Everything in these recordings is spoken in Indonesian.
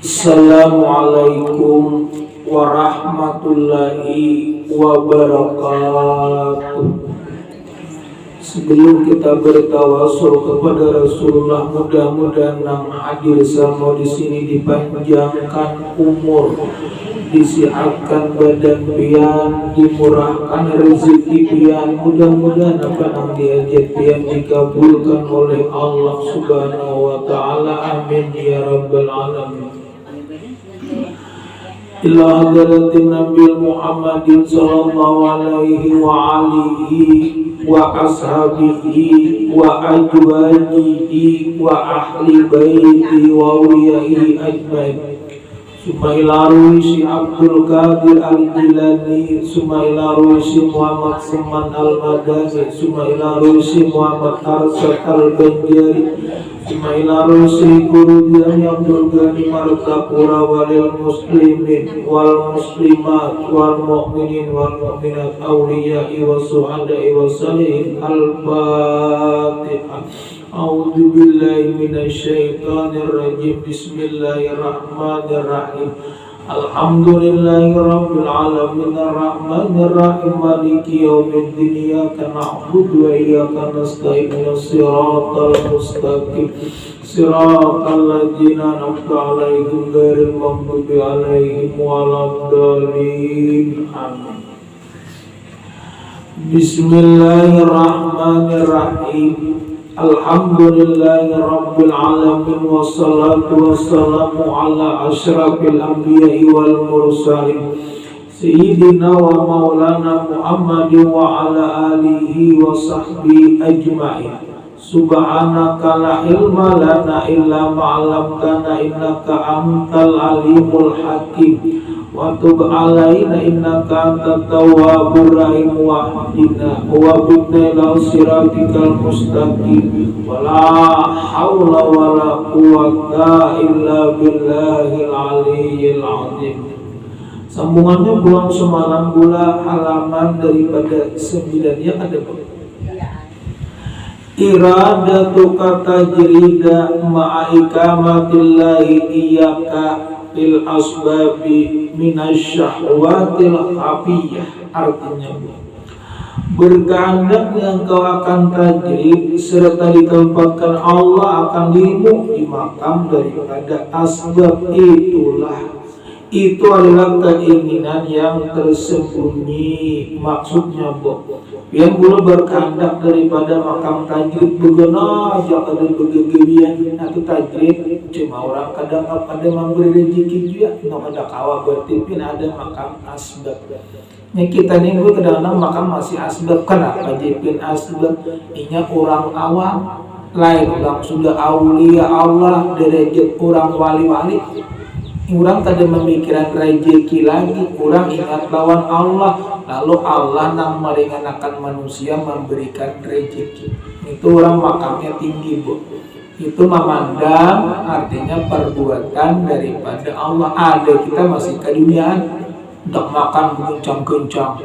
Assalamualaikum warahmatullahi wabarakatuh. Sebelum kita bertawasul kepada Rasulullah, mudah-mudahan yang hadir sama di sini dipanjangkan umur, disihatkan badan pian, dimurahkan rezeki pian. Mudah-mudahan apa yang diajak pian dikabulkan oleh Allah Subhanahu wa taala. Amin ya rabbal alamin. Ila hadratin Nabi Muhammadin sallallahu alaihi wa alihi wa ashabihi wa ajwajihi wa ahli baiti wa awliyaihi ajmain. Summa ila ruisi Abdul Qadir Al-Jilani, summa ila ruisi Muhammad Seman Al-Madani, summa ila ruisi Muhammad Arsad Al-Banjari, summa ila ruisi Guru Jami Abdul Ghani Martapura walil muslimin wal muslimat wal mu'minin wal mu'minat awliya'i wa suhada'i wa salihin. Al-Fatihah. A'udzu billahi minasy syaithanir rajim. Bismillahirrahmanirrahim. Alhamdulillahirabbil alamin arrahmanir rahim maliki yaumiddin. Iyyaka na'budu wa iyyaka nasta'in. Shiratal mustaqim shiratal ladzina an'amta 'alaihim ghairil maghdubi 'alaihim waladdallin. Amin. Bismillahirrahmanirrahim. Alhamdulillahi rabbil alamin wassalatu wassalamu ala asyrafil anbiya'i wal mursalin sayyidina wa maulana Muhammadin wa ala alihi wa sahbihi ajma'in. Subhanaka la ilma lana illa ma 'allamtana innaka antal alimul hakim. Wa tub alaina innaka antat tawwabur rahim. Wahdina wa bina ila siratikal mustaqim. Wala haula wala quwwata illa billahil aliyyil azim. Sambungannya bulan semalam gula halaman daripada 9 yang ada. Iradatu kata jirida ma'aikamatillahi iyaka fil asbabi minasyahwatil khafiyah. Artinya berkehendaknya engkau akan tajrid serta ditempatkan Allah akan dirimu di makam daripada asbab. Itu adalah keinginan yang tersembunyi. Maksudnya yang boleh berkehendak daripada makam tajrid begana aja ada begegebian atau tajrid cuma orang kadang ada memberi rezeki juga nggak ada kawa bertipin ada makam asbab. Yang kita nih kadang-kadang makam masih asbab. Kenapa jipin asbab? Inya orang awam lain orang sudah aulia Allah derajat orang wali-wali. Orang tadi memikirkan rezeki lagi, orang ingat lawan Allah, lalu Allah yang meringankan manusia memberikan rezeki. Itu orang makamnya tinggi, Bu. Itu memandang artinya perbuatan daripada Allah. Ada kita masih ke dunia, untuk makan beruncang-guncang,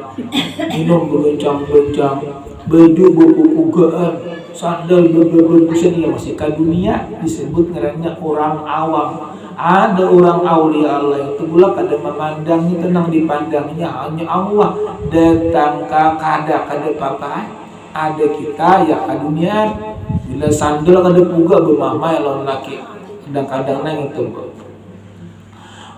minum beruncang-guncang, baju buku-bukaan, sandal berbusan, ya masih ke dunia, disebut ngeranya orang awam. Ada orang aulia Allah itu pula kada memandangnya, tenang dipandangnya hanya Allah. Datang ke kada pakai. Ada kita ya ke dunia, bila sandal kada puga bermama lawan laki. Kadang-kadang nang itu.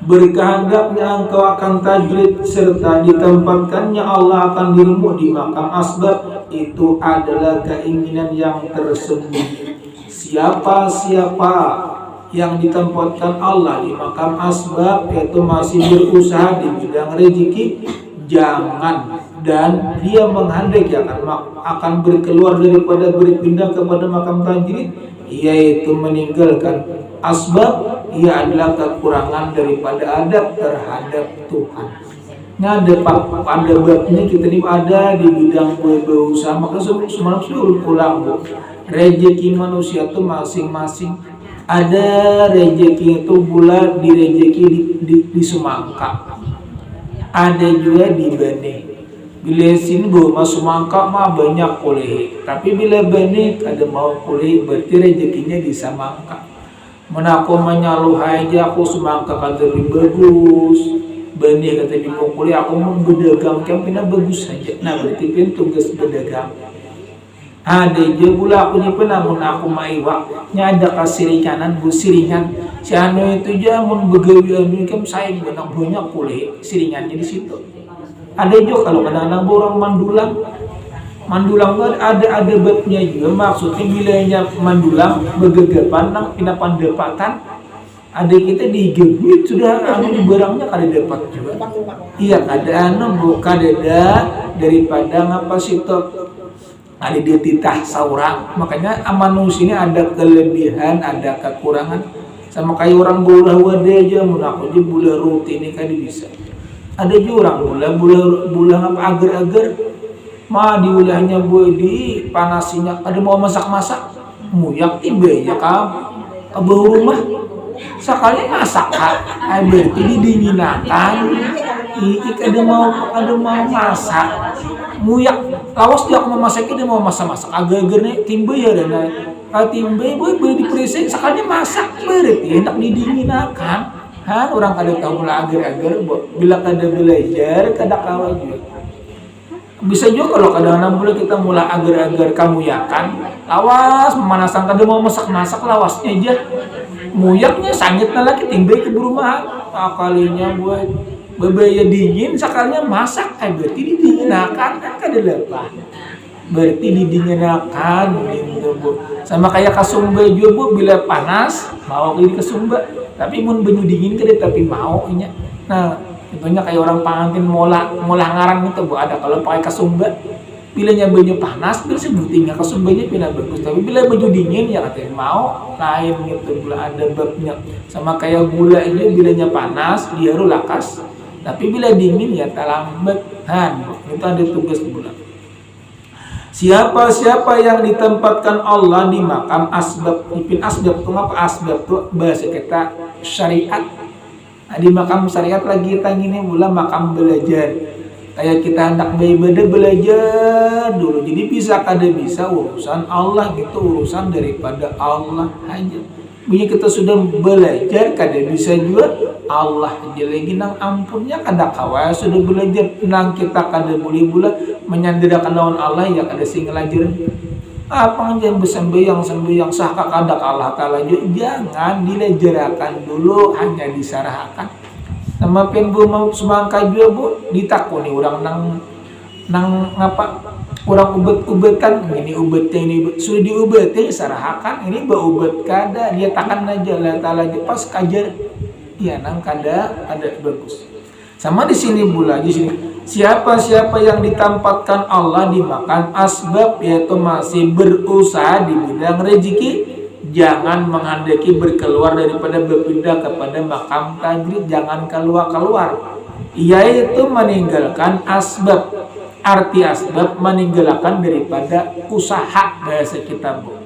Berkehendaknya engkau akan tajrid serta ditempatkannya Allah akan dirimu di makam asbab. Itu adalah keinginan yang tersembunyi. Siapa-siapa yang ditempatkan Allah di makam asbab yaitu masih berusaha di bidang rezeki, jangan dan dia menghendaki akan berkeluar daripada berpindah kepada makam tajrid, yaitu meninggalkan asbab, ia adalah kekurangan daripada adab terhadap Tuhan. Nah, pada babnya kita ini ada di bidang berusaha. Maka semalam sudah ulang, Bu. Rezeki manusia itu masing-masing. Ada rezeki itu bulat di rezeki di semangka. Ada juga di benih. Bila sini masuk semangka mah banyak kuliah. Tapi bila benih ada mau kuliah berarti rezekinya di semangka. Mun aku menyaluh aja aku semangka kata lebih bagus. Benih kata di kuliah aku mau berdagang kan pina bagus saja. Nah berarti pin tugas berdagang. Ada je pula aku nyimpen namun aku maiwa nya ada kasirikanan bu siringan si anu itu aja mun begawi anu kan saing benang banyak kuliah siringannya di situ. Ada juga kalau kadang-kadang orang mandulang ada babnya juga maksudnya wilayahnya mandulang bergegapan nang pindah pandepatan ada kita digebut sudah anu di barangnya kada dapat juga iya kada anu bukan ada daripada ngapa situ ada dia titah saurang makanya manusia ini ada kelebihan ada kekurangan sama kayak orang bola wadah aja mun aku aja bola rutin ini kan bisa ada juga orang bola apa agar-agar mah di wilayahnya boy di panasinya ada mau masak-masak muyak tiba ya kamu rumah sekali masak berarti didinginakan kada mau masak muyak lawas dia mau masak dia mau masak agar-agarnya timba ya dan timba boy boleh dipresent sekali masak berarti hendak didinginakan orang kada tahu lah agar-agar bila kada belajar kada kawan juga bisa juga kalau kadang-kadang boleh kita mulai agar-agar kamu yakan lawas memanasan kada mau masak lawasnya aja muyaknya sangitnya lagi timbul ke rumah kalinya buat bebaya dingin sekalinya masak berarti didinginakan kan kada lepas berarti didinginakan gitu bu sama kayak kasumba juga bu bila panas mau ini kasumba tapi mun banyu dingin kada tapi mau nya nah contohnya kayak orang pengantin mola ngarang itu bu ada kalau pakai kasumba bilanya banyu panas terus sebutingnya kasumbanya pindah bagus tapi bila banyu dingin ya katanya mau lain gitu gula ada babnya sama kayak gula ini bilanya panas dia harus lakas tapi bila dingin ya terlambat itu ada tugas gula siapa yang ditempatkan Allah di makam asbab ipin asbab itu apa asbab itu bahasa kita syariat di makam syariat lagi kita gini mula makam belajar kayak kita hendak beribadah belajar dulu jadi bisa kada bisa urusan Allah gitu urusan daripada Allah aja bila kita sudah belajar kada bisa juga Allah aja lagi nang ampunnya kada kawa sudah belajar nang kita kada boleh pula menyandarkan lawan Allah ya kada sing ngelajar apa jangan sembahyang sah kada Allah taala jangan dilajarakan dulu hanya disarahkan sama penbu mau semangka juga bu ditakoni orang nang ngapa orang ubet-ubetan ini ubetnya ini sudah diubetin sarahakan ini baubat kada dia takan aja lah lagi pas kajar ya nang kada ada bagus sama di sini pula di sini siapa yang ditempatkan Allah di makan asbab yaitu masih berusaha di bidang rezeki jangan menghendaki berkeluar daripada berpindah kepada makam tajrid jangan keluar yaitu meninggalkan asbab arti asbab meninggalkan daripada usaha bahasa kita bu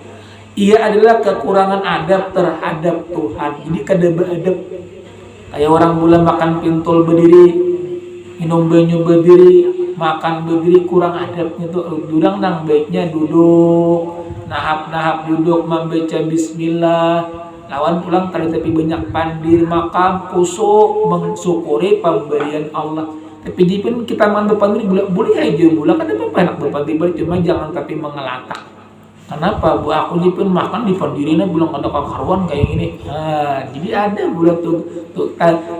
ia adalah kekurangan adab terhadap Tuhan jadi kada beradab kayak orang bulan makan pintul berdiri minum banyu berdiri makan berdiri kurang adabnya tuh durang nang baiknya duduk nahap duduk membaca bismillah lawan pulang tadi tapi banyak pandir makam kusuk mensyukuri pemberian Allah tapi jipin kita makan berpandir boleh aja bulan kan apa enak berpandir cuma jangan tapi mengelatak kenapa bu aku jipin makan di pandirina belum ada karuan kayak gini jadi ada bulan tuh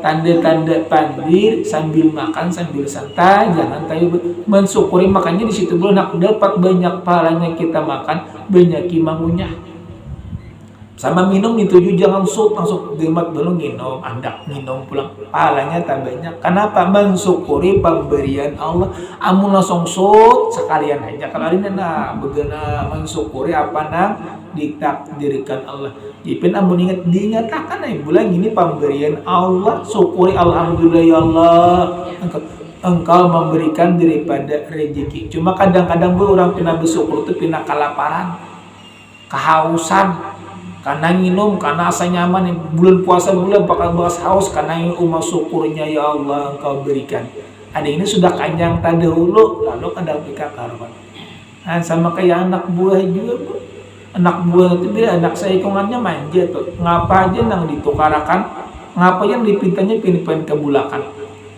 tanda-tanda pandir sambil makan sambil santai jangan tahu mensyukuri makanya di situ bulan aku dapat banyak pahalanya kita makan banyak imangunya sama minum itu juga jangan langsung gemat dulu minum andak minum pulang pahalanya tak banyak kenapa mensyukuri pemberian Allah amun langsung sekalian aja kalau ini begana mensyukuri apa nang ditakdirkan Allah jipin amun dinyatakan bulan ini pemberian Allah syukuri alhamdulillah ya Allah engkau memberikan daripada rezeki cuma kadang-kadang orang pernah bersyukur itu pernah kelaparan kehausan karena minum, karena asa nyaman bulan puasa bulan bakal bahas haus karena ini umat syukurnya ya Allah engkau berikan ada ini sudah kanjang tanda hulu lalu kadang pika karuan sama kayak anak buah juga bu anak buah itu bila anak saikongannya manja tuh, ngapa aja nang ditukarakan, ngapa yang dipintanya pin-pin kebulakan,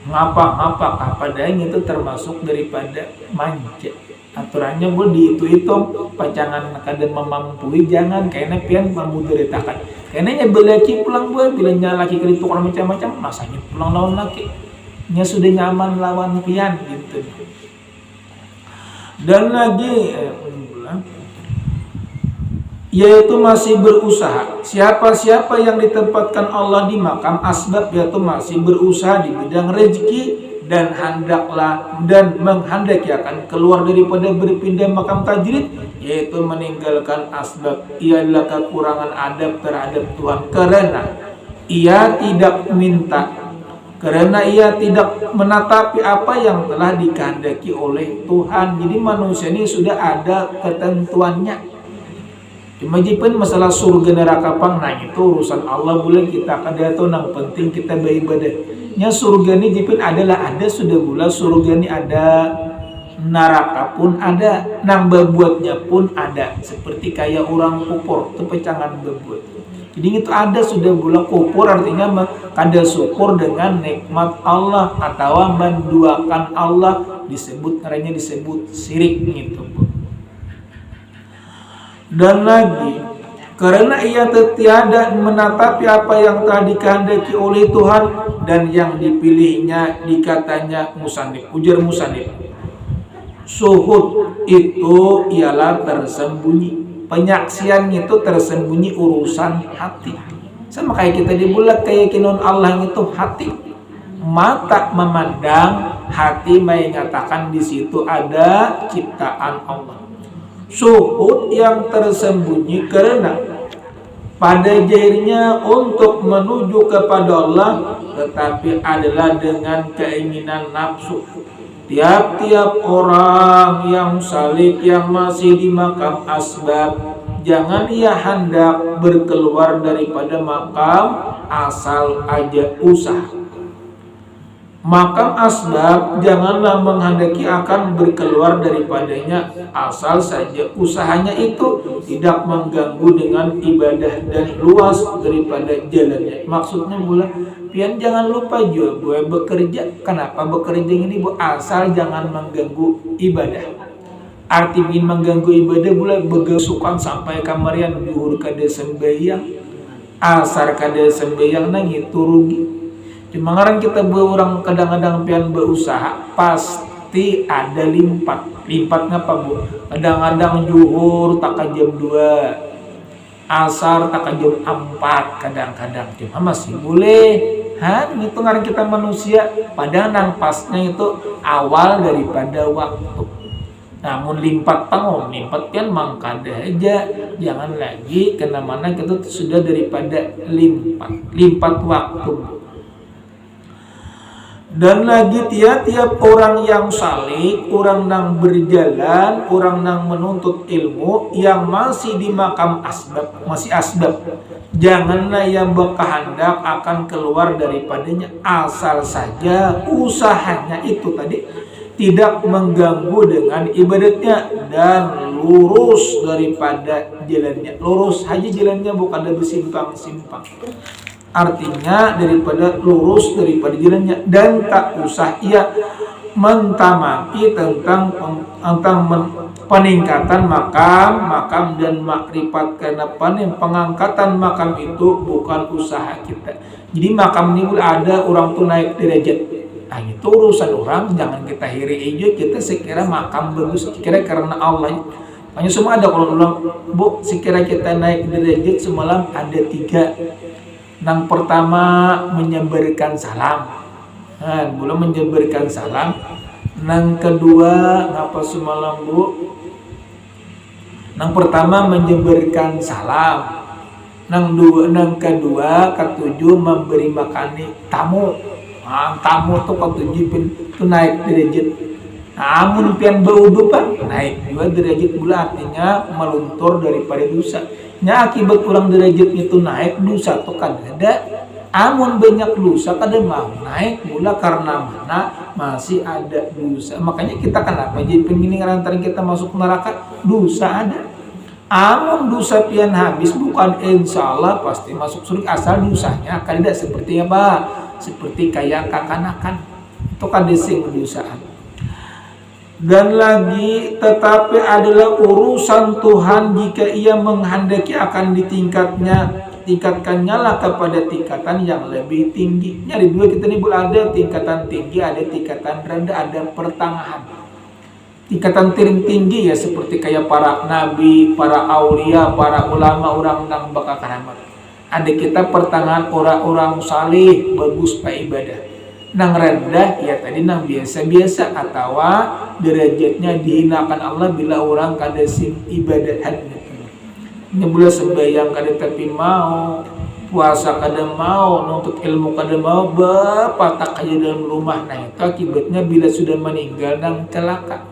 ngapa daeng itu termasuk daripada manja. Aturannya bu di itu pacangan kada memampui jangan kayaknya pian memudaritakan. Kayaknya bela pulang bu bila laki kali tukar macam-macam masanya pulang lawan laki nya sudah nyaman lawan pian gitu. Dan lagi yaitu masih berusaha. Siapa-siapa yang ditempatkan Allah di makam asbab yaitu masih berusaha di bidang rezeki dan menghendaki akan keluar daripada berpindah makam tajrid, yaitu meninggalkan asbab, ialah kekurangan adab terhadap Tuhan karena ia tidak minta, karena ia tidak menatapi apa yang telah dikehendaki oleh Tuhan. Jadi manusia ini sudah ada ketentuannya. Cuma jipen masalah surga neraka pang, nah itu urusan Allah, boleh kita kada tahu, nang penting kita beribadah. Nya surga ini jipen adalah ada sudah pula, surga ini ada, neraka pun ada, nang berbuatnya pun ada. Seperti kayak orang kupur itu pecangan berbuat. Jadi itu ada sudah pula, kupur artinya kada syukur dengan nikmat Allah atau menduakan Allah, disebut karena disebut syirik gitu. Dan lagi karena ia tiada menatapi apa yang telah dikehendaki oleh Tuhan dan yang dipilihnya, dikatanya musannif, ujar musannif, suhud itu ialah tersembunyi, penyaksian itu tersembunyi urusan hati. Sama kayak kita dibulat keyakinan Allah itu hati, mata memandang, hati mengatakan di situ ada ciptaan Allah. Suhud yang tersembunyi karena pada jahirnya untuk menuju kepada Allah, tetapi adalah dengan keinginan nafsu. Tiap-tiap orang yang salik yang masih di makam asbab, jangan ia hendak berkeluar daripada makam asal aja usaha. Makam asbab janganlah menghendaki akan berkeluar daripadanya asal saja usahanya itu tidak mengganggu dengan ibadah dan luas daripada jalannya. Maksudnya pula pian jangan lupa juga gue bekerja. Kenapa bekerja ini bu? Asal jangan mengganggu ibadah. Arti bin mengganggu ibadah pula begesukan sampai kamarian duhur kada sembahyang, asar kada sembahyang, nang itu rugi. Cuma ngarang kita orang kadang-kadang pian berusaha pasti ada limpat ngapa bu? Kadang-kadang juhur tak jam 2, asar tak jam 4 kadang-kadang, cuma masih boleh. Itu ngarang kita manusia padahal nang pasnya itu awal daripada waktu. Namun limpat limpat pian mangkada aja, jangan lagi kena mana kita sudah daripada limpat waktu. Dan lagi tiap-tiap orang yang salih, orang nang berjalan, orang nang menuntut ilmu yang masih di makam asbab, masih asbab, janganlah yang berkehendak akan keluar daripadanya asal saja usahanya itu tadi tidak mengganggu dengan ibadatnya dan lurus daripada jalannya. Lurus aja jalannya, bukan ada bersimpang-simpang. Artinya daripada lurus daripada jalannya, dan tak usah ia mentamaki tentang peningkatan makam dan makrifat, karena pengangkatan makam itu bukan usaha kita. Jadi makam ini ada orang tuh naik derajat, nah itu urusan orang, jangan kita hiri aja kita sekira makam bagus, sekira karena Allah. Hanya semua ada kalau ulang bu, sekira kita naik derajat semalam ada 3. Yang pertama menyebarkan salam, belum menyebarkan salam. Yang kedua ngapa semalam bu? Yang pertama menyebarkan salam. Yang kedua ketujuh memberi makani tamu. Tamu tuh ketujuh itu naik derajat. Namun pian baudupan naik juga derajat pula, artinya meluntur daripada dosa. Nya akibat kurang derajat itu naik, dosa tuh kan ada. Amun banyak dosa kada mau naik pula karena mana masih ada dosa. Makanya kita kenapa jadi pengen ngerantarin kita masuk neraka? Dosa ada. Amun dosa pian habis, bukan insya Allah pasti masuk surga, asal dosanya kan tidak seperti apa? Seperti kayak kakanakan. Itu kan desing dosaan. Dan lagi tetapi adalah urusan Tuhan jika ia menghendaki akan tingkatkannya lah kepada tingkatan yang lebih tinggi. Jadi dua kita ini ada tingkatan tinggi, ada tingkatan rendah, ada pertengahan. Tingkatan tinggi ya seperti kayak para nabi, para aulia, para ulama, orang nang bakal karamat. Ada kita pertengahan orang-orang saleh, bagus pak ibadah. Nang rendah ya tadi nang biasa-biasa atau derajatnya dihinakan Allah bila orang kada sing ibadahan. Ini boleh sembahyang kada tapi mau, puasa kada mau, nuntut ilmu kada mau, bapak tak aja dalam rumah. Nah itu akibatnya bila sudah meninggal nang celaka.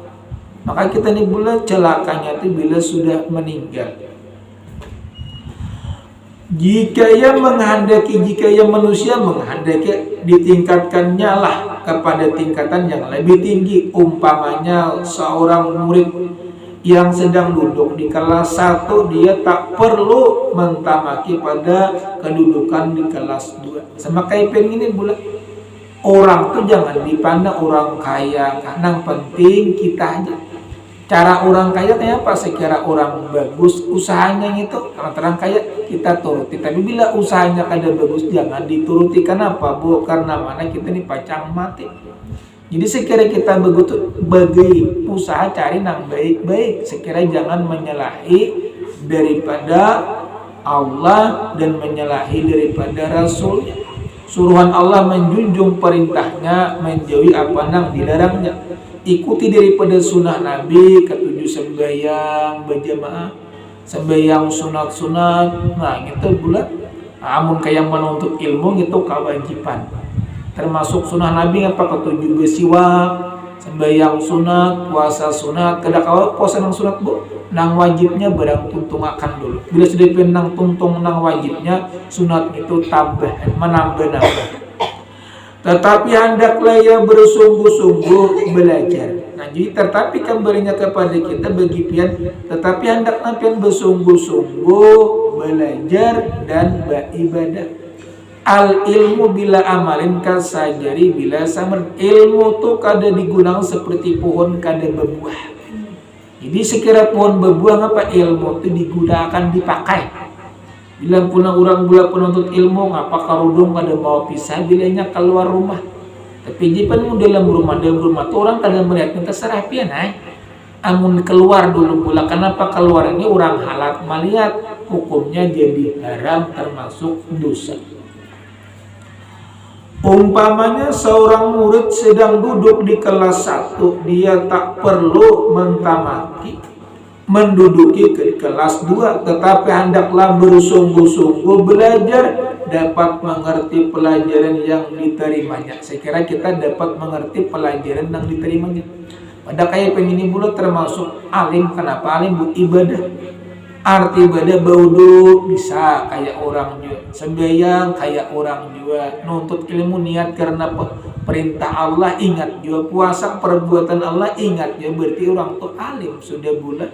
Maka kita ini bulan celakanya itu bila sudah meninggal. Jika ia manusia menghendaki ditingkatkannya lah kepada tingkatan yang lebih tinggi. Umpamanya seorang murid yang sedang duduk di kelas 1, dia tak perlu mentamaki pada kedudukan di kelas 2. Sama kayak ini bulan. Orang tuh jangan dipandang orang kaya, karena penting kita aja. Cara orang kaya kayak apa? Sekira orang bagus usahanya itu terang kaya kita turuti. Tapi bila usahanya kada bagus jangan dituruti. Kenapa? Bu, karena mana kita ini pacang mati. Jadi sekira kita bagi usaha cari nang baik-baik. Sekira jangan menyalahi daripada Allah dan menyalahi daripada Rasulnya. Suruhan Allah menjunjung perintahnya, menjauhi apa nang dilarangnya. Ikuti daripada sunnah Nabi, ketujuh sembahyang berjamaah, sembahyang sunat-sunat. Nah itu bulan amun kayak menuntut ilmu itu kewajiban. Termasuk sunnah Nabi apa? Ketujuh bersiwak, sembahyang sunat, puasa sunat. Kada kawal puasa nang sunat bu, nang wajibnya barang tuntung akan dulu. Bila sudah penang tuntung nang wajibnya, sunat itu tambah, menambah-nambah. Tetapi hendaklah ia bersungguh-sungguh belajar. Nah jadi tetapi kembalinya kepada kita bagi pian, tetapi hendaklah pian bersungguh-sungguh belajar dan beribadah. Al ilmu bila amalin kasajari bila samar. Ilmu tu kada digunakan seperti pohon kada berbuah. Jadi sekira pohon berbuah apa ilmu tu digunakan dipakai. Bila puna orang bula penuntut ilmu ngapa karudung kada mau pisah bilanya keluar rumah. Tapi jipan mu dalam rumah tu orang kada melihat terserah pian amun keluar dulu pula. Kenapa keluar ini orang halat melihat hukumnya jadi haram termasuk dosa. Umpamanya seorang murid sedang duduk di kelas 1, dia tak perlu menduduki ke kelas 2, tetapi hendaklah bersungguh-sungguh belajar dapat mengerti pelajaran yang diterimanya. Saya kira kita dapat mengerti pelajaran yang diterimanya. Pada kayak pengen bulat termasuk alim. Kenapa alim? Buat ibadah. Arti ibadah baudu bisa kayak orang juga, sembahyang kayak orang juga, nuntut ilmu niat karena perintah Allah, ingat juga puasa perbuatan Allah, ingat ya, berarti orang tuh alim sudah bulat.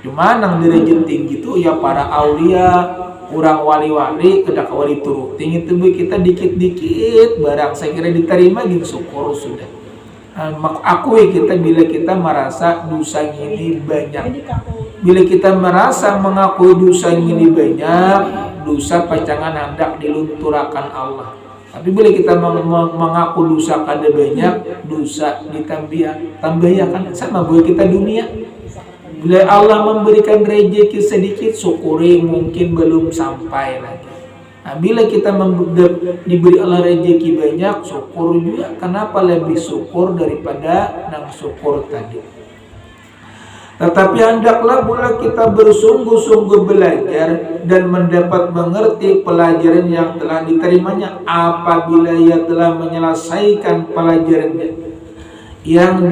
Cuma nang derajat tinggi itu ya para aulia, orang wali-wali kedak wali turuting itu kita dikit-dikit barang saya kira diterima gitu syukur sudah. Akui kita bila kita merasa dosa ini banyak. Bila kita merasa mengakui dosa ini banyak, dosa pacangan hendak dilunturakan Allah. Tapi bila kita mengaku dosa kada banyak, dosa tambahkan sama buat kita dunia. Bila Allah memberikan rezeki sedikit, syukuri mungkin belum sampai lagi. Nah, bila kita diberi Allah rezeki banyak, syukur juga. Kenapa lebih syukur daripada nang syukur tadi? Tetapi hendaklah pula kita bersungguh-sungguh belajar dan mendapat mengerti pelajaran yang telah diterimanya. Apabila ia telah menyelesaikan pelajarannya yang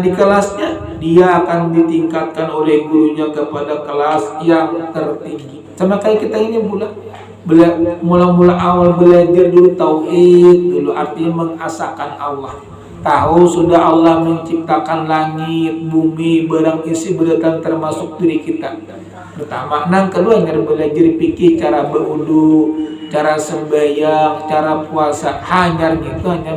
di kelasnya, dia akan ditingkatkan oleh gurunya kepada kelas yang tertinggi. Sama kayak kita ini mula-mula awal belajar dulu tauhid dulu, artinya mengasahkan Allah. tahu sudah Allah menciptakan langit, bumi, barang isi berdatang termasuk diri kita. Pertama, nang kedua yang belajar fikih, cara berwudu, cara sembahyang, cara puasa. Hanya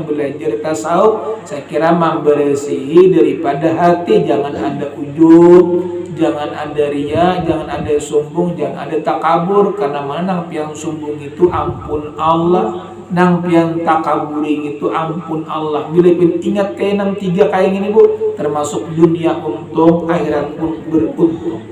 belajar tasawuf. Saya kira membersihi daripada hati, jangan ada ujub, jangan ada ria, jangan ada sombong, jangan ada takabur. Karena mana yang sombong itu ampun Allah, nang pian takaburi itu ampun Allah. Bila ingat kayak nang tiga kayak ini Bu, termasuk dunia untung, akhirat pun beruntung.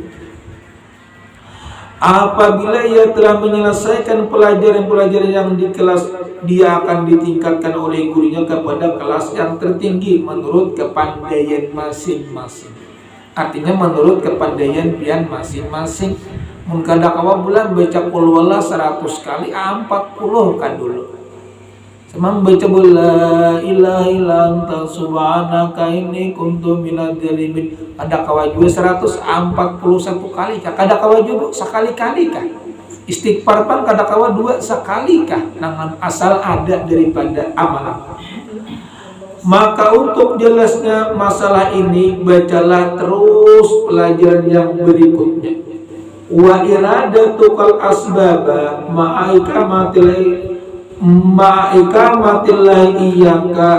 Apabila ia telah menyelesaikan pelajaran-pelajaran yang di kelas, dia akan ditingkatkan oleh gurunya kepada kelas yang tertinggi menurut kepandaian masing-masing. Artinya menurut kepandaian pian masing-masing. Mungkin kawan bulan baca qul huwallah 100 kali, 40 kan dulu. Semang baca la ilaha illa anta subhanaka inni kuntu minadz zalimin. Ada kawaju 141 kali kah? Kada kawaju sekali-kali kah? Istighfar pan kada kawa 2 sekali kah? Nangan asal ada daripada amalan. Maka untuk jelasnya masalah ini, bacalah terus pelajaran yang berikutnya. Wa iradatukal asbaba ma'ikamatillah iyaka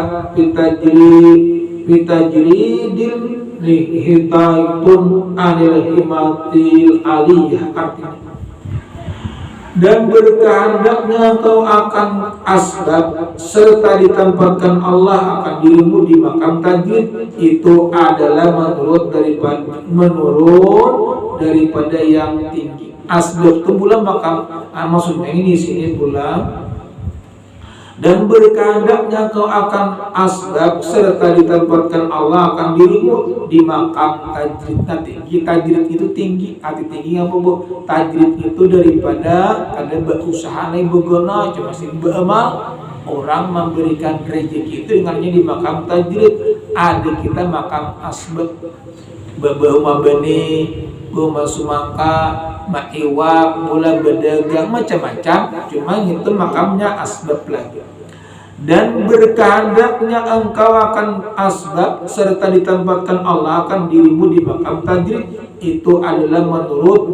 bitajridil lihitaitun anil himatil aliyah. Artinya, dan berkehendaknya kau akan asbab serta ditempatkan Allah akan dirimu di makam tajrid, itu adalah menurun daripada yang tinggi. Asbab itu bulan makam, maksudnya ini sini bulan. Dan berkehendaknya kau akan asbab serta ditempatkan Allah akan dirimu di makam tajrid. Tinggi tajrid itu tinggi, arti tinggi apa Bu? Tajrid itu daripada ada berusaha nih begono cuma sih beramal. Orang memberikan rezeki itu dengannya di makam tajrid. Ada kita makam asbab, babahuma bani, buma sumangka, ma'iwak, mula berdagang, macam-macam. Cuma itu makamnya asbab lagi. Dan berkehendaknya engkau akan asbab serta ditempatkan Allah akan dirimu di makam tajrid, itu adalah menurun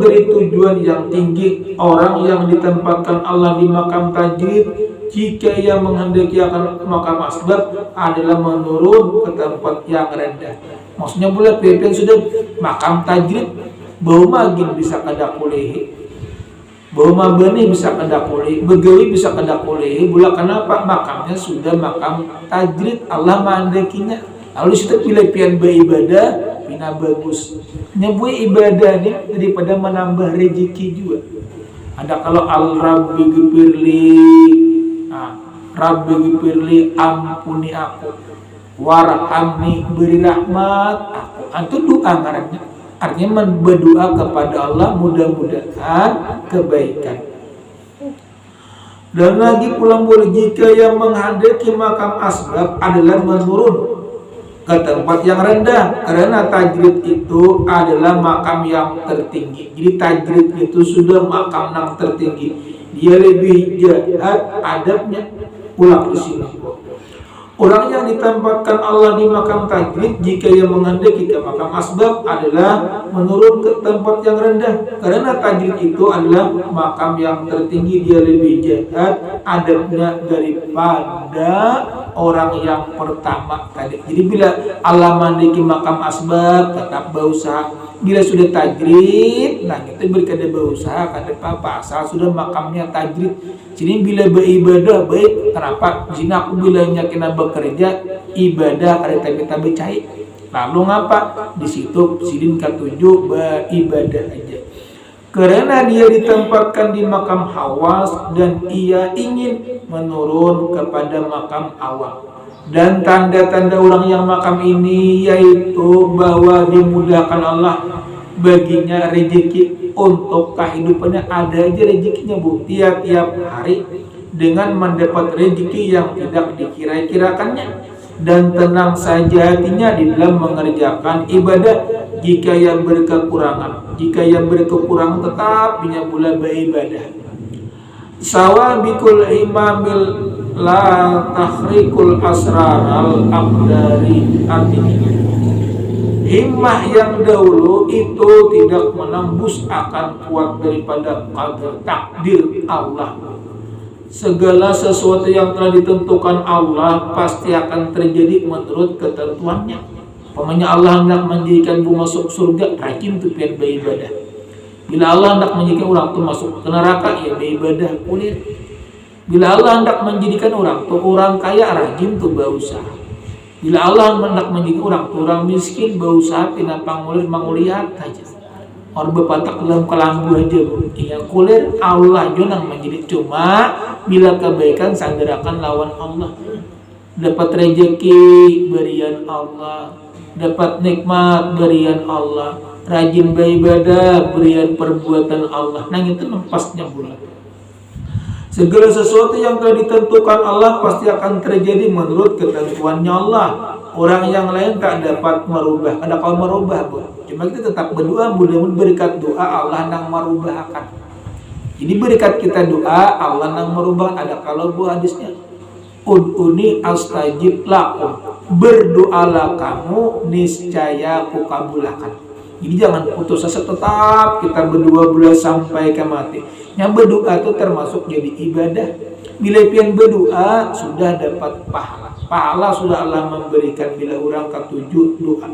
dari tujuan yang tinggi. Orang yang ditempatkan Allah di makam tajrid, jika ia menghendaki akan makam asbab, adalah menurun ke tempat yang rendah. Maksudnya boleh pimpin sudah makam tajrid, bau magin bisa kada kulihi, bau mabani bisa kada kulihi, begawi bisa kada kulihi. Bula kenapa? Makamnya sudah makam tajrid, Allah menghendakinya. Lalu situ pilih-pilih beribadah, pina bagus. Nyebui ibadah ini daripada menambah rezeki juga. Ada kalau al-rabbi gfirli, Rabbi gfirli, ampuni aku, warhamni, beri rahmat aku. Itu doa ngarannya. Artinya berdoa kepada Allah mudah-mudahan kebaikan. Dan lagi pulang boleh jika yang menghendaki makam asbab adalah menurun ke tempat yang rendah, karena tajrid itu adalah makam yang tertinggi. Jadi tajrid itu sudah makam yang tertinggi, dia lebih jahat adabnya. Ulang di sini, orang yang ditempatkan Allah di makam tajrid, jika ia menghendaki ke makam asbab adalah menurun ke tempat yang rendah, karena tajrid itu adalah makam yang tertinggi, dia lebih jahat adabnya daripada orang yang pertama tadi. Jadi bila Allah menghendaki makam asbab, tetap berusaha. Bila sudah tajrid, nah kita berkada berusaha kada apa-apa asal sudah makamnya tajrid. Jadi bila beribadah baik, kenapa? Jika aku bila kena bekerja ibadah kada kita becai. Lalu ngapa? Di situ sidin ketujuh beribadah aja. Karena dia ditempatkan di makam hawas dan ia ingin menurun kepada makam awam. Dan tanda-tanda orang yang makam ini yaitu bahwa dimudahkan Allah baginya rezeki untuk kehidupannya. Ada aja rezekinya Bu, tiap-tiap hari dengan mendapat rezeki yang tidak dikira-kirakannya. Dan tenang saja hatinya di dalam mengerjakan ibadah. Jika yang berkekurangan tetap punya pula beribadah. Sawabikul imamil la tahrikul asraral aqdari. Artinya himmah yang dahulu itu tidak menembus akan kuat daripada qadar takdir Allah. Segala sesuatu yang telah ditentukan Allah pasti akan terjadi menurut ketentuannya. Pokoknya Allah hendak menjadikan bu masuk surga, rajin tuh pian beribadah. Bila Allah hendak menjadikan orang tuh masuk ke neraka, ya beribadah kulit. Bila Allah hendak menjadikan orang tuh orang kaya, rajin tuh berusaha. Bila Allah hendak menjadikan orang tuh orang miskin, berusaha pina pangulir manguliat aja. Orang berpatak dalam kelambu aja, yang kulit Allah junang menjadi cuma bila kebaikan sanderakan lawan Allah. Dapat rezeki berian Allah, dapat nikmat berian Allah, rajin beribadah berian perbuatan Allah. Nah itu nempasnya bulan. Segala sesuatu yang telah ditentukan Allah pasti akan terjadi menurut ketentuannya Allah. Orang yang lain tak dapat merubah. Ada kau merubah, Bu. Cuma kita tetap berdoa, mudah-mudahan berkat doa Allah yang merubahkan. Jadi berkat kita doa Allah yang merubah. Ada kalau Bu hadisnya, ud'uni astajib lakum. Berdoalah kamu, niscaya ku kabulkan. Jadi jangan putus asa, tetap kita berdoa sampai ke mati. Yang berdoa itu termasuk jadi ibadah. Bila pian berdoa sudah dapat pahala. Pahala sudah Allah memberikan bila orang ketujuh doa.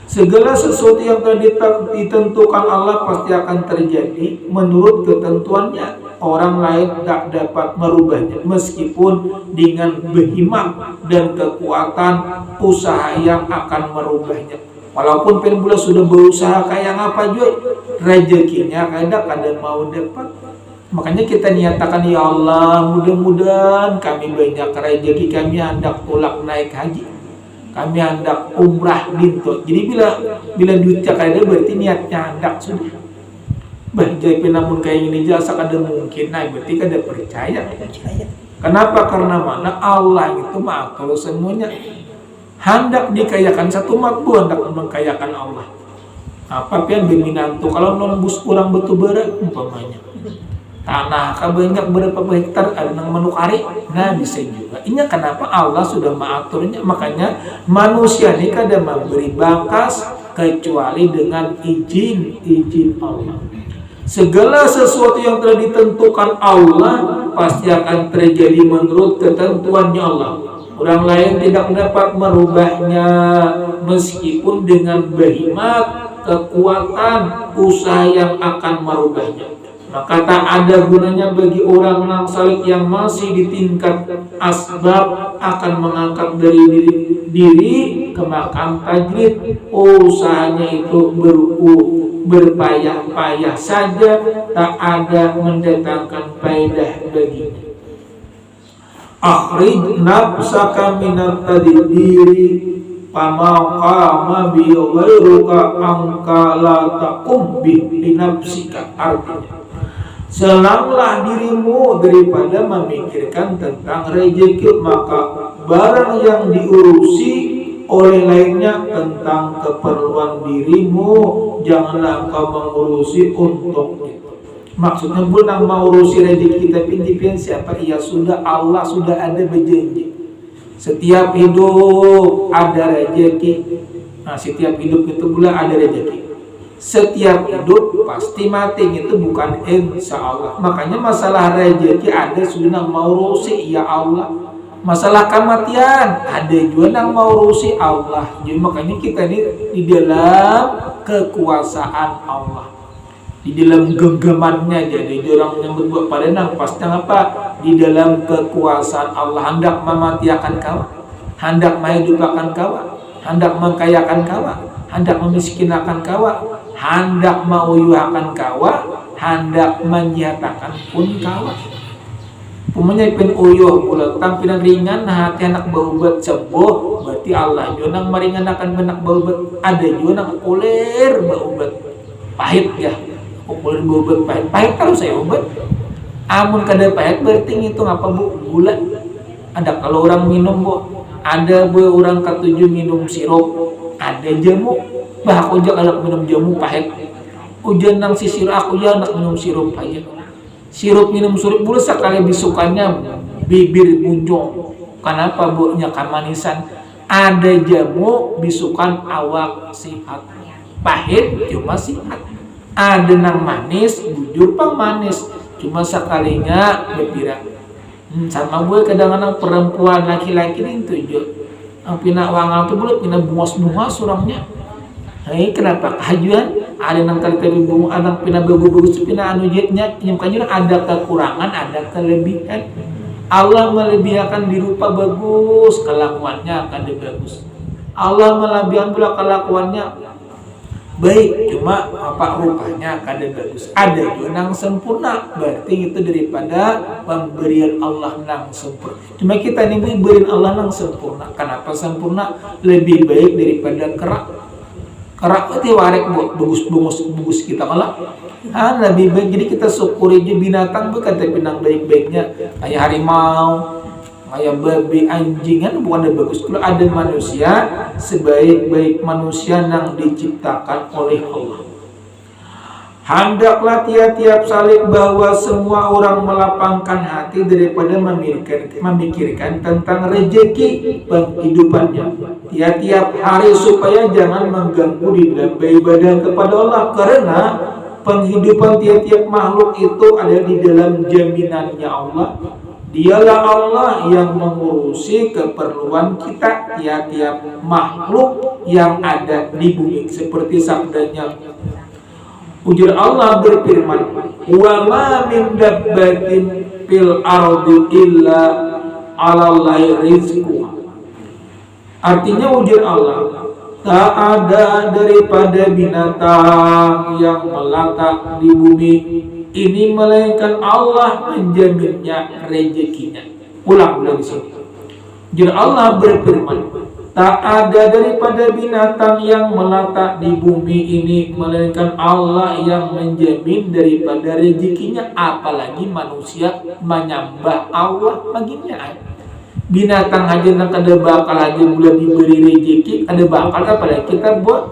Segala sesuatu yang telah ditentukan Allah pasti akan terjadi menurut ketentuannya. Orang lain tak dapat merubahnya meskipun dengan berhimmat dan kekuatan usaha yang akan merubahnya. Walaupun penbula sudah berusaha kayak apa juga, rezekinya kadang mau dapat. Makanya kita niatakan, ya Allah, mudah-mudahan kami banyak rezeki, kami hendak tolak naik haji, kami hendak umrah dinto. Jadi bila duitnya kada berarti niatnya hendak sudah. Jadi namun kayak ini jasa kada mungkin, nah berarti kada percaya. Kenapa? Karena mana Allah itu mengatur semuanya. Hendak dikayakan satu mat bu hendak mengkayakan Allah. Apa pian beminantu kalau nembus kurang betul berat umpamanya. Tanah banyak berapa hektar ada nang manukari, nah bisa juga. Ini kenapa Allah sudah mengaturnya. Makanya manusia ini kada memberi bakas kecuali dengan izin Allah. Segala sesuatu yang telah ditentukan Allah pasti akan terjadi menurut ketentuannya Allah. Orang lain tidak dapat merubahnya meskipun dengan berhimmat, kekuatan, usaha yang akan merubahnya. Maka tak ada gunanya bagi orang yang salik yang masih di tingkat asbab akan mengangkat dari diri ke makam tajrid. Usahanya itu berpayah-payah saja, tak ada mendatangkan faedah baginya. Akhrij nafsaka minat tadbiri fama qama bi ghairuka angka la taqum bi nafsika. Artinya, selanglah dirimu daripada memikirkan tentang rezeki, maka barang yang diurusi oleh lainnya tentang keperluan dirimu, janganlah kau mengurusi untuk itu. Maksudnya bukan mau urusi rezeki kita pintipian siapa? Ya sudah, Allah sudah ada berjanji. Setiap hidup ada rezeki. Nah, setiap hidup itu pula ada rezeki. Setiap hidup pasti mati, itu bukan insya Allah. Makanya masalah rezeki ada sudah mau urusi ya Allah. Masalah kematian ada juga yang mau urusi Allah. Jadi makanya kita ini di dalam kekuasaan Allah, di dalam genggamannya. Jadi orang yang berbuat pada nang pasti apa? Di dalam kekuasaan Allah, hendak mematiakan kau, hendak menghidupkan kau, hendak mengkayakan kau, hendak memiskinkan kau, hendak menguyuhkan kau, hendak menyatakan pun kau. Pemanya pen uyuh pula tampilan ringan hati anak berobat sembuh, berarti Allah juga nang meringankan benak berobat. Ada juga nang kulir berobat pahit ya. Kulit berobat pahit kalau saya obat. Amun kada pahit berarti itu ngapa bu? Gula. Ada kalau orang minum bu, ada bu orang ketujuh minum sirup, ada jamu. Bah aku aja kalau minum jamu pahit. Ujian nang si sirup aku ya nak minum sirup aja. Sirup minum sirup bulu sekali bisukannya bibir munjong. Kenapa bunya kamanisan? Ada jamu bisukan awak sihat. Pahit cuma sihat. Ada nang manis, bujur pang manis. Cuma sekalinya berpira. Sama gue kadang-kadang perempuan laki-laki ini tujuh. Ang pina wangal tuh bulu pina bungas-bungas surangnya. Hai kenapa kajuan? Ada nang kali tapi bunga, ada pina bagus-bagus pina anu jetnya. Yang kajuan ada kekurangan, ada kelebihan. Allah melebihkan di rupa bagus, kelakuannya akan bagus. Allah melebihkan pula kelakuannya baik, cuma apa rupanya akan bagus. Ada juga yang sempurna, berarti itu daripada pemberian Allah yang sempurna. Cuma kita ini berian Allah yang sempurna. Kenapa sempurna? Lebih baik daripada kerak. Kerak itu warek bagus kita malah. Lebih baik, jadi kita syukuri aja binatang bukan tapi nang baik-baiknya kayak harimau, kayak babi, anjing kan bukan ada bagus. Kalau ada manusia sebaik-baik manusia yang diciptakan oleh Allah. Hendaklah tiap-tiap salik bahwa semua orang melapangkan hati daripada memikirkan tentang rezeki penghidupannya tiap-tiap hari supaya jangan mengganggu di dalam beribadah kepada Allah, karena penghidupan tiap-tiap makhluk itu ada di dalam jaminannya Allah. Dialah Allah yang mengurusi keperluan kita tiap-tiap makhluk yang ada di bumi, seperti sabdanya ujar Allah berfirman, wa ma min dabbatin fil ardi illa 'alallahi rizquha. Artinya ujar Allah, tak ada daripada binatang yang melata di bumi ini melainkan Allah menjaminnya rezekinya. Ulang dari sini. Ujar Allah berfirman, tak ada daripada binatang yang melata di bumi ini melainkan Allah yang menjamin daripada rezekinya. Apalagi manusia menyembah Allah baginya. Binatang aja nak ada bakal aja boleh diberi rezeki, ada bakal apalagi kita buat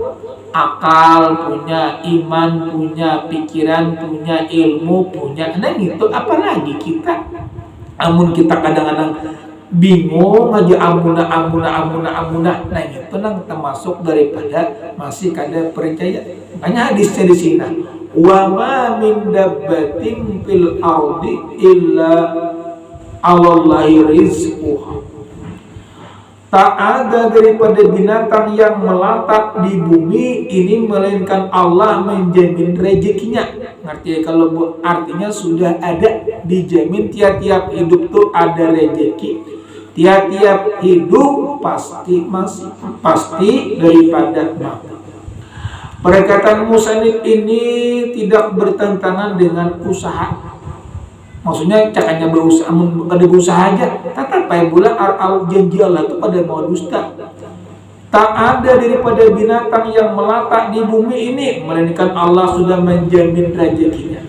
akal, punya iman, punya pikiran, punya ilmu, punya nah gitu. Apalagi kita, amun kita kadang-kadang bingung aja amuna. Nah itu nang termasuk daripada masih kada percaya. Makanya hadisnya di sini, wa ma min dabbatin fil ardi illa 'alallahi rizquha. Tak ada daripada binatang yang melata di bumi ini melainkan Allah menjamin rezekinya. Ngerti ya? Kalau artinya sudah ada dijamin tiap-tiap hidup tuh ada rezeki. Tiap-tiap hidup pasti daripada mati. Perkataan musannif ini tidak bertentangan dengan usaha. Maksudnya cakanya berusaha, kada berusaha aja. Tetap payah bulan al janji Allah itu pada mau dusta. Tak ada daripada binatang yang melata di bumi ini melainkan Allah sudah menjamin rezekinya.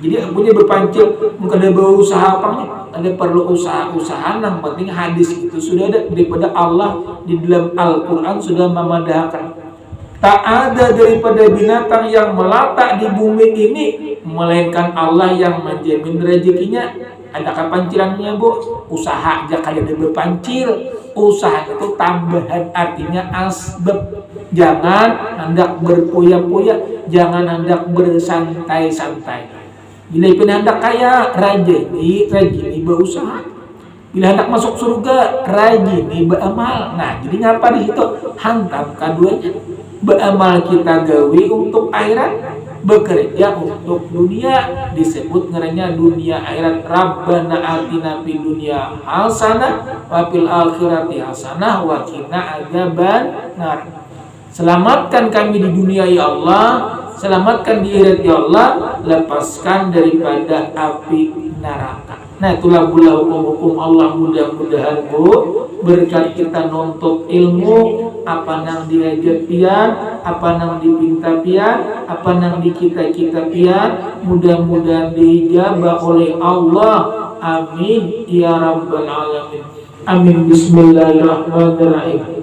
Jadi punya berpancil, kada berusaha apa nih? Ada perlu usaha-usaha, yang penting hadis itu sudah ada daripada Allah di dalam Al-Quran sudah memadahkan. Tak ada daripada binatang yang melata di bumi ini melainkan Allah yang menjamin rezekinya. Ada pancilannya bu, usaha aja kalian ada berpancil. Usaha itu tambahan, artinya asbab. Jangan hendak berpoya-poya, jangan hendak bersantai-santai. Bila ipin hendak kaya, rajini berusaha. Bila hendak masuk surga, rajini beramal. Nah, jadi ngapa di situ? Hantam keduanya. Beramal kita gawe untuk akhirat, bekerja untuk dunia, disebut ngaranya dunia akhirat. Rabbana atina fid dunya hasanah wa fil akhirati hasanah wa qina adzaban nar. Selamatkan kami di dunia ya Allah, selamatkan di akhirat ya Allah, lepaskan daripada api neraka. Nah itulah pula hukum-hukum Allah. Mudah-mudahan bu, berkat kita nuntut ilmu, apa nang diajar pian, apa nang dipinta pian, apa nang dikita-kita pian, mudah-mudahan dijabah oleh Allah. Amin ya rabbal alamin. Amin. Bismillahirrahmanirrahim.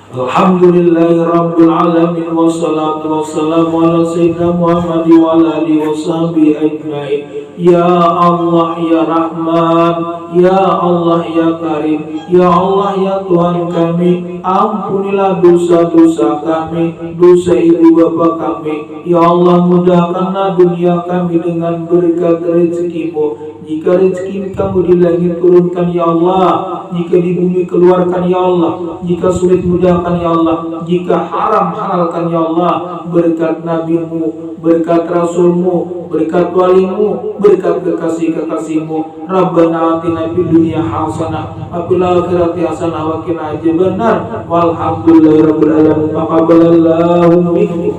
Alhamdulillahi Rabbil Alamin. Wassalatu wassalamu ala Sayyidina Muhammad wa ala alihi wa sahbihi ajma'in. Ya Allah ya Rahman, Ya Allah ya Karim, Ya Allah ya Tuhan kami, ampunilah dosa-dosa kami, dosa ibu bapa kami. Ya Allah, mudahkanlah dunia kami dengan berkat rezeki-Mu. Jika rezeki kamu di langit turunkan ya Allah, jika di bumi keluarkan ya Allah, jika sulit mudahkan ya Allah, jika haram halalkan ya Allah. Berkat nabimu, berkat rasulmu, berkat walimu, berkat kekasih-kekasihmu. Rabbana atina fid dunya hasanah wa fil akhirati hasanah wa qina adzabannar. Walhamdulillahirabbil alamin. Taqabbalallahu minkum.